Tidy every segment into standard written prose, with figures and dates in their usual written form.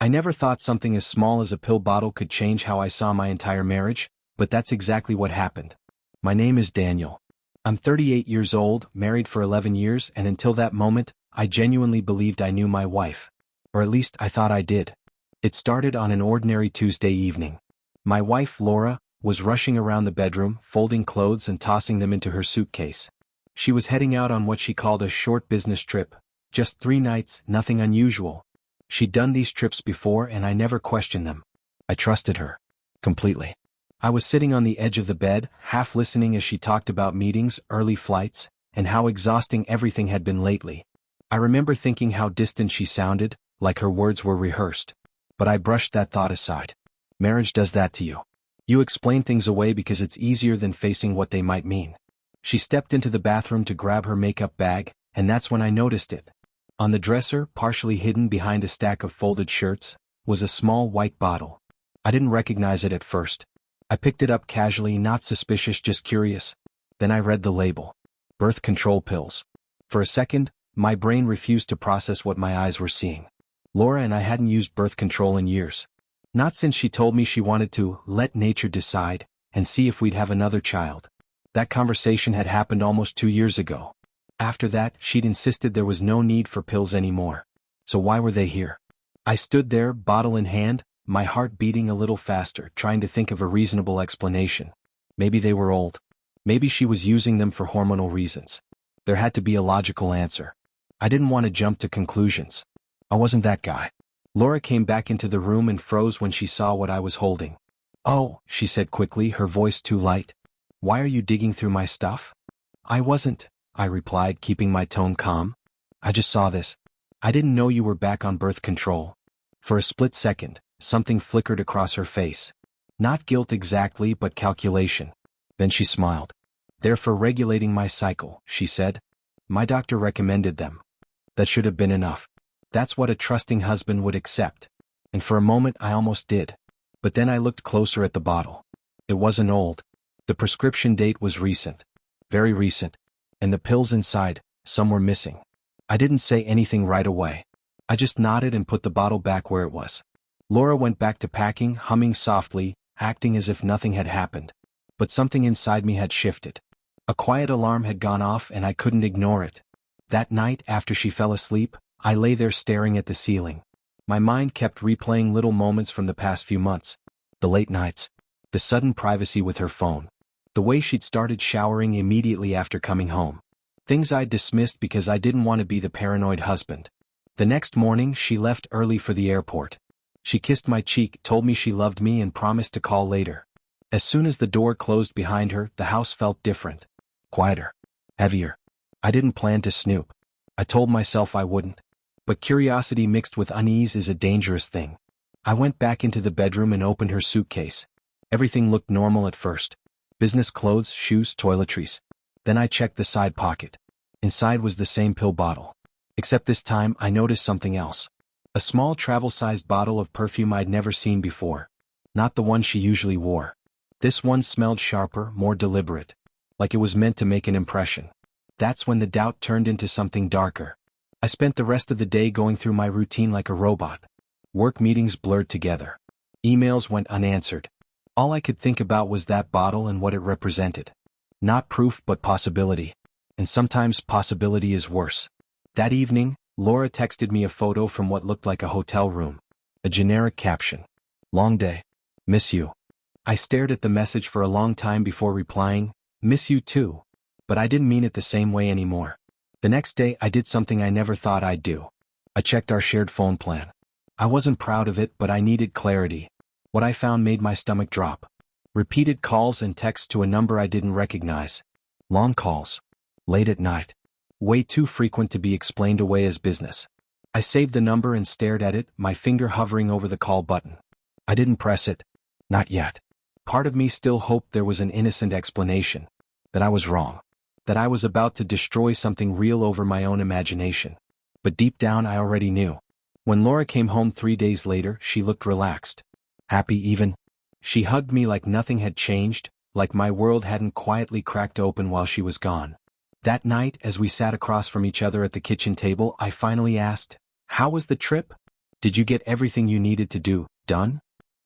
I never thought something as small as a pill bottle could change how I saw my entire marriage, but that's exactly what happened. My name is Daniel. I'm 38 years old, married for 11 years, and until that moment, I genuinely believed I knew my wife. Or at least I thought I did. It started on an ordinary Tuesday evening. My wife, Laura, was rushing around the bedroom, folding clothes and tossing them into her suitcase. She was heading out on what she called a short business trip. Just 3 nights, nothing unusual. She'd done these trips before and I never questioned them. I trusted her. Completely. I was sitting on the edge of the bed, half listening as she talked about meetings, early flights, and how exhausting everything had been lately. I remember thinking how distant she sounded, like her words were rehearsed. But I brushed that thought aside. Marriage does that to you. You explain things away because it's easier than facing what they might mean. She stepped into the bathroom to grab her makeup bag, and that's when I noticed it. On the dresser, partially hidden behind a stack of folded shirts, was a small white bottle. I didn't recognize it at first. I picked it up casually, not suspicious, just curious. Then I read the label. Birth control pills. For a second, my brain refused to process what my eyes were seeing. Laura and I hadn't used birth control in years. Not since she told me she wanted to let nature decide and see if we'd have another child. That conversation had happened almost 2 years ago. After that, she'd insisted there was no need for pills anymore. So why were they here? I stood there, bottle in hand, my heart beating a little faster, trying to think of a reasonable explanation. Maybe they were old. Maybe she was using them for hormonal reasons. There had to be a logical answer. I didn't want to jump to conclusions. I wasn't that guy. Laura came back into the room and froze when she saw what I was holding. "Oh," she said quickly, her voice too light. "Why are you digging through my stuff?" "I wasn't," I replied, keeping my tone calm. "I just saw this. I didn't know you were back on birth control." For a split second, something flickered across her face. Not guilt exactly, but calculation. Then she smiled. "They're for regulating my cycle," she said. "My doctor recommended them." That should have been enough. That's what a trusting husband would accept. And for a moment I almost did. But then I looked closer at the bottle. It wasn't old. The prescription date was recent. Very recent. And the pills inside, some were missing. I didn't say anything right away. I just nodded and put the bottle back where it was. Laura went back to packing, humming softly, acting as if nothing had happened. But something inside me had shifted. A quiet alarm had gone off and I couldn't ignore it. That night, after she fell asleep, I lay there staring at the ceiling. My mind kept replaying little moments from the past few months. The late nights. The sudden privacy with her phone. The way she'd started showering immediately after coming home. Things I'd dismissed because I didn't want to be the paranoid husband. The next morning, she left early for the airport. She kissed my cheek, told me she loved me and promised to call later. As soon as the door closed behind her, the house felt different. Quieter. Heavier. I didn't plan to snoop. I told myself I wouldn't. But curiosity mixed with unease is a dangerous thing. I went back into the bedroom and opened her suitcase. Everything looked normal at first. Business clothes, shoes, toiletries. Then I checked the side pocket. Inside was the same pill bottle. Except this time I noticed something else. A small travel-sized bottle of perfume I'd never seen before. Not the one she usually wore. This one smelled sharper, more deliberate. Like it was meant to make an impression. That's when the doubt turned into something darker. I spent the rest of the day going through my routine like a robot. Work meetings blurred together. Emails went unanswered. All I could think about was that bottle and what it represented. Not proof but possibility. And sometimes possibility is worse. That evening, Laura texted me a photo from what looked like a hotel room. A generic caption. "Long day. Miss you." I stared at the message for a long time before replying, "Miss you too." But I didn't mean it the same way anymore. The next day I did something I never thought I'd do. I checked our shared phone plan. I wasn't proud of it, but I needed clarity. What I found made my stomach drop. Repeated calls and texts to a number I didn't recognize. Long calls. Late at night. Way too frequent to be explained away as business. I saved the number and stared at it, my finger hovering over the call button. I didn't press it. Not yet. Part of me still hoped there was an innocent explanation. That I was wrong. That I was about to destroy something real over my own imagination. But deep down I already knew. When Laura came home 3 days later, she looked relaxed. Happy even. She hugged me like nothing had changed, like my world hadn't quietly cracked open while she was gone. That night, as we sat across from each other at the kitchen table, I finally asked, "How was the trip?" Did you get everything you needed to do done?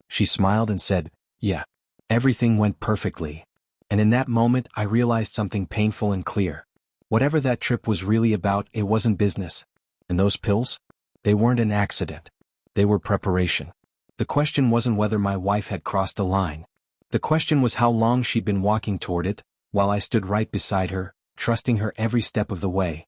She smiled and said, yeah. Everything went perfectly. And in that moment I realized something painful and clear. Whatever that trip was really about, it wasn't business. And those pills? They weren't an accident. They were preparation. The question wasn't whether my wife had crossed a line. The question was how long she'd been walking toward it, while I stood right beside her, trusting her every step of the way.